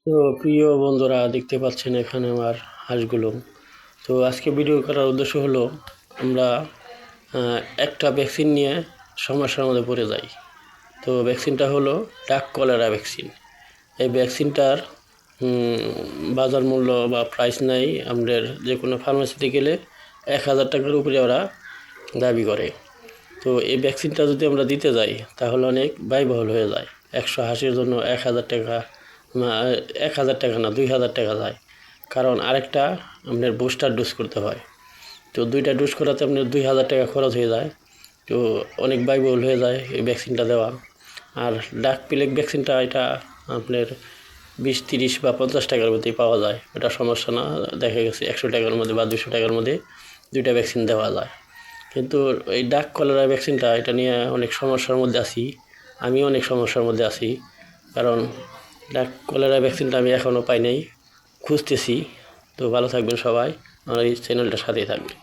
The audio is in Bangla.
তো প্রিয় বন্ধুরা, দেখতে পাচ্ছেন এখানে আমার হাঁসগুলো। তো আজকে ভিডিও করার উদ্দেশ্য হলো আমরা একটা ভ্যাকসিন নিয়ে সমস্যার মধ্যে পড়ে যাই। তো ভ্যাকসিনটা হলো ডাক কলেরা ভ্যাকসিন। এই ভ্যাকসিনটার বাজার মূল্য বা প্রাইস নাই। আমাদের যে কোনো ফার্মেসিতে গেলে 1000 টাকার উপরে ওরা দাবি করে। তো এই ভ্যাকসিনটা যদি আমরা দিতে যাই তাহলে অনেক ব্যয়বহুল হয়ে যায়। 100 হাঁসের জন্য 1000 টাকা, 1000 টাকা না, 2000 টাকা যায়। কারণ আরেকটা আপনার বুস্টার ডোজ করতে হয়। তো 2টা ডোজ করাতে আপনার 2000 টাকা খরচ হয়ে যায়। তো অনেক ব্যয়বহুল হয়ে যায় এই ভ্যাকসিনটা দেওয়া। আর ডাক প্লেগ ভ্যাকসিনটা এটা আপনার 20, 30 বা 50 টাকার মধ্যেই পাওয়া যায়। এটা সমস্যা না। দেখা গেছে 100 টাকার মধ্যে বা 200 টাকার মধ্যে 2টা ভ্যাকসিন দেওয়া যায়। কিন্তু এই ডাক কলেরা ভ্যাকসিনটা এটা নিয়ে অনেক সমস্যার মধ্যে আছি। আমি অনেক সমস্যার মধ্যে আছি। কারণ ডাক কলেরা ভ্যাকসিনটা আমি এখনও পাই নাই, খুঁজতেছি। তো ভালো থাকবেন সবাই, আমার এই চ্যানেলটার সাথেই থাকবেন।